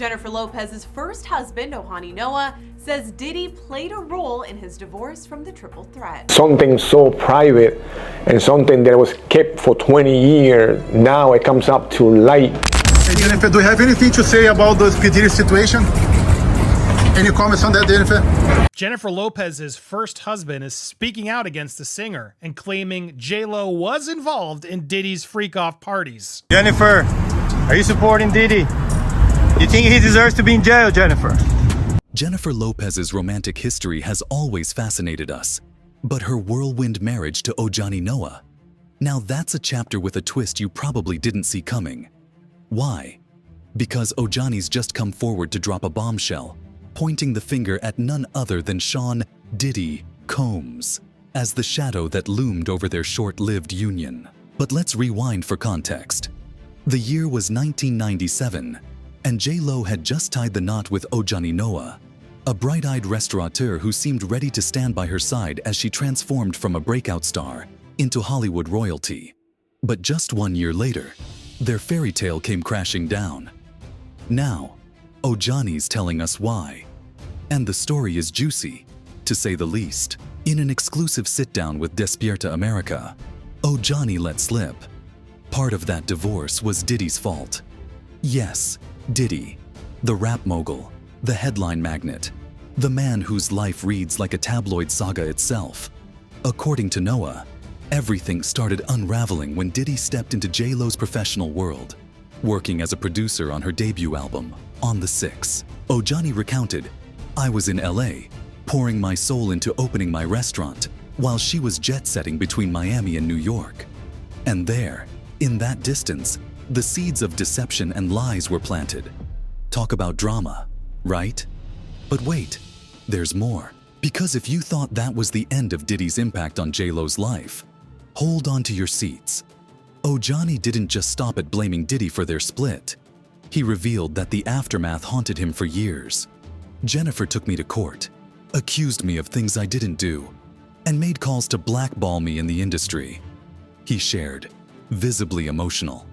Jennifer Lopez's first husband, Ohani Noah, says Diddy played a role in his divorce from the triple threat. Something so private and something that was kept for 20 years, now it comes up to light. Hey Jennifer, do you have anything to say about the Diddy situation? Any comments on that, Jennifer? Jennifer Lopez's first husband is speaking out against the singer and claiming JLo was involved in Diddy's freak-off parties. Jennifer, are you supporting Diddy? You think he deserves to be in jail, Jennifer? Jennifer Lopez's romantic history has always fascinated us, but her whirlwind marriage to Ohani Noah, now that's a chapter with a twist you probably didn't see coming. Why? Because Ohani's just come forward to drop a bombshell, pointing the finger at none other than Sean Diddy Combs as the shadow that loomed over their short-lived union. But let's rewind for context. The year was 1997, and JLo had just tied the knot with Ohani Noah, a bright-eyed restaurateur who seemed ready to stand by her side as she transformed from a breakout star into Hollywood royalty. But just 1 year later, their fairy tale came crashing down. Now, Ohani's telling us why. And the story is juicy, to say the least. In an exclusive sit-down with Despierta America, Ohani let slip. Part of that divorce was Diddy's fault. Yes, Diddy, the rap mogul, the headline magnate, the man whose life reads like a tabloid saga itself. According to Noah, everything started unraveling when Diddy stepped into JLo's professional world, working as a producer on her debut album, On the 6. Ohani recounted, "I was in LA, pouring my soul into opening my restaurant, while she was jet-setting between Miami and New York. And there, in that distance, the seeds of deception and lies were planted." Talk about drama, right? But wait, there's more. Because if you thought that was the end of Diddy's impact on JLo's life, hold on to your seats. Ohani didn't just stop at blaming Diddy for their split. He revealed that the aftermath haunted him for years. "Jennifer took me to court, accused me of things I didn't do, and made calls to blackball me in the industry," he shared, visibly emotional.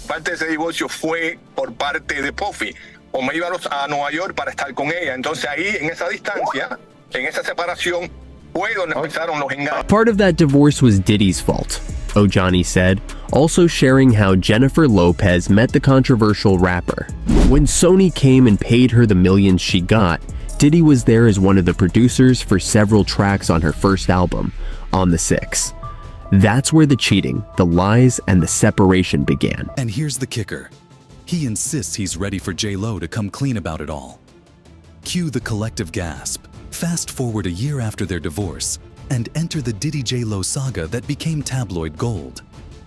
Parte de ese divorcio fue por parte de Puffy. O me iba a Nueva York para estar con ella. Entonces ahí, en esa distancia, en esa separación, fue donde empezaron los engaños. Part of that divorce was Diddy's fault, Ohani said, also sharing how Jennifer Lopez met the controversial rapper. When Sony came and paid her the millions she got, Diddy was there as one of the producers for several tracks on her first album, On the 6. That's where the cheating, the lies, and the separation began. And here's the kicker. He insists he's ready for JLo to come clean about it all. Cue the collective gasp. Fast forward a year after their divorce, and enter the Diddy JLo saga that became tabloid gold.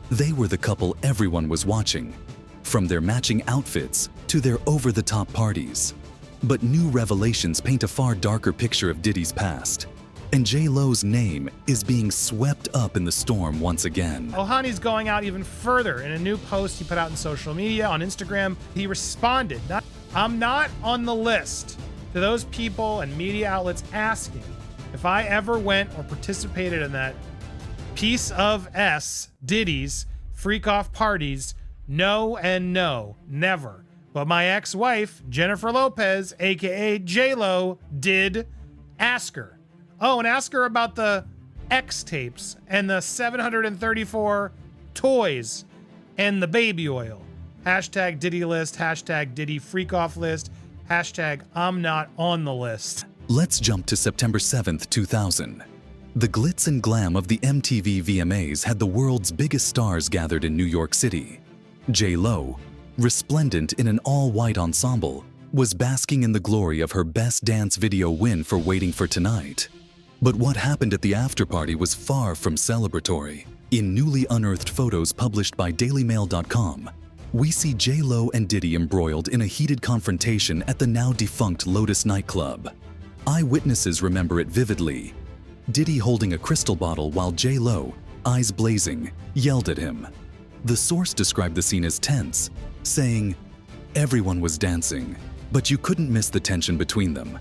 They were the couple everyone was watching, from their matching outfits to their over-the-top parties. But new revelations paint a far darker picture of Diddy's past. And JLo's name is being swept up in the storm once again. Ohani's going out even further. In a new post he put out in social media, on Instagram, he responded, "I'm not on the list," to those people and media outlets asking if I ever went or participated in that piece of Diddy's freak-off parties. No and no, never. But my ex-wife, Jennifer Lopez, aka JLo, did ask her. Oh, and ask her about the X tapes and the 734 toys and the baby oil. Hashtag Diddy list, hashtag Diddy freak off list, hashtag I'm not on the list. Let's jump to September 7th, 2000. The glitz and glam of the MTV VMAs had the world's biggest stars gathered in New York City. JLo, resplendent in an all-white ensemble, was basking in the glory of her best dance video win for Waiting for Tonight. But what happened at the after-party was far from celebratory. In newly unearthed photos published by DailyMail.com, we see JLo and Diddy embroiled in a heated confrontation at the now-defunct Lotus nightclub. Eyewitnesses remember it vividly. Diddy holding a crystal bottle while JLo, eyes blazing, yelled at him. The source described the scene as tense, saying, "Everyone was dancing, but you couldn't miss the tension between them.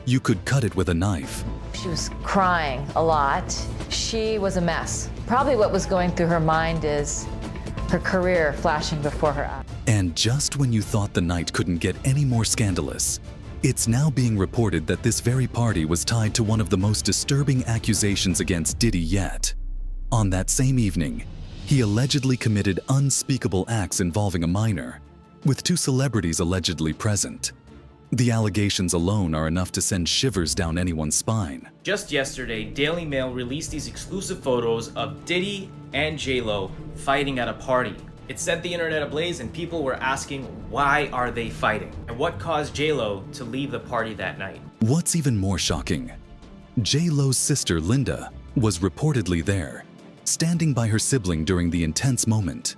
You could cut it with a knife." She was crying a lot. She was a mess. Probably what was going through her mind is her career flashing before her eyes. And just when you thought the night couldn't get any more scandalous, it's now being reported that this very party was tied to one of the most disturbing accusations against Diddy yet. On that same evening, he allegedly committed unspeakable acts involving a minor, with 2 celebrities allegedly present. The allegations alone are enough to send shivers down anyone's spine. Just yesterday, Daily Mail released these exclusive photos of Diddy and JLo fighting at a party. It set the internet ablaze and people were asking, why are they fighting? And what caused JLo to leave the party that night? What's even more shocking, JLo's sister Linda was reportedly there, standing by her sibling during the intense moment.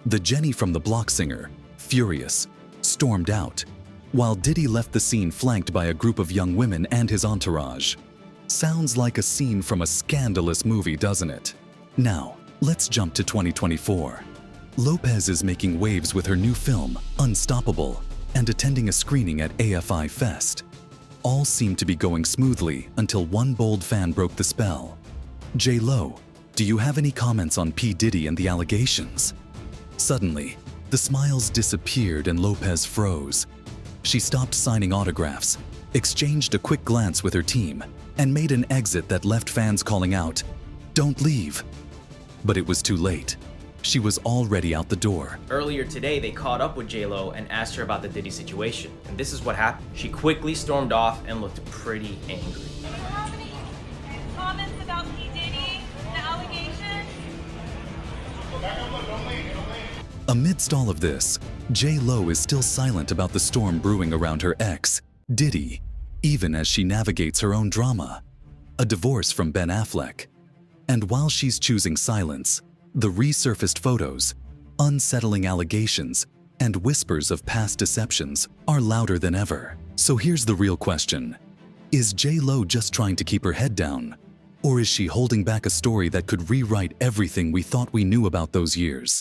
The Jenny from the Block singer, furious, stormed out, while Diddy left the scene flanked by a group of young women and his entourage. Sounds like a scene from a scandalous movie, doesn't it? Now, let's jump to 2024. Lopez is making waves with her new film, Unstoppable, and attending a screening at AFI Fest. All seemed to be going smoothly until one bold fan broke the spell. JLo, do you have any comments on P. Diddy and the allegations? Suddenly, the smiles disappeared and Lopez froze. She stopped signing autographs, exchanged a quick glance with her team, and made an exit that left fans calling out, "Don't leave." But it was too late. She was already out the door. Earlier today, they caught up with JLo and asked her about the Diddy situation. And this is what happened. She quickly stormed off and looked pretty angry. Do you have any comments about P. Diddy, the allegation? Amidst all of this, JLo is still silent about the storm brewing around her ex, Diddy, even as she navigates her own drama, a divorce from Ben Affleck. And while she's choosing silence, the resurfaced photos, unsettling allegations, and whispers of past deceptions are louder than ever. So here's the real question. Is JLo just trying to keep her head down? Or is she holding back a story that could rewrite everything we thought we knew about those years?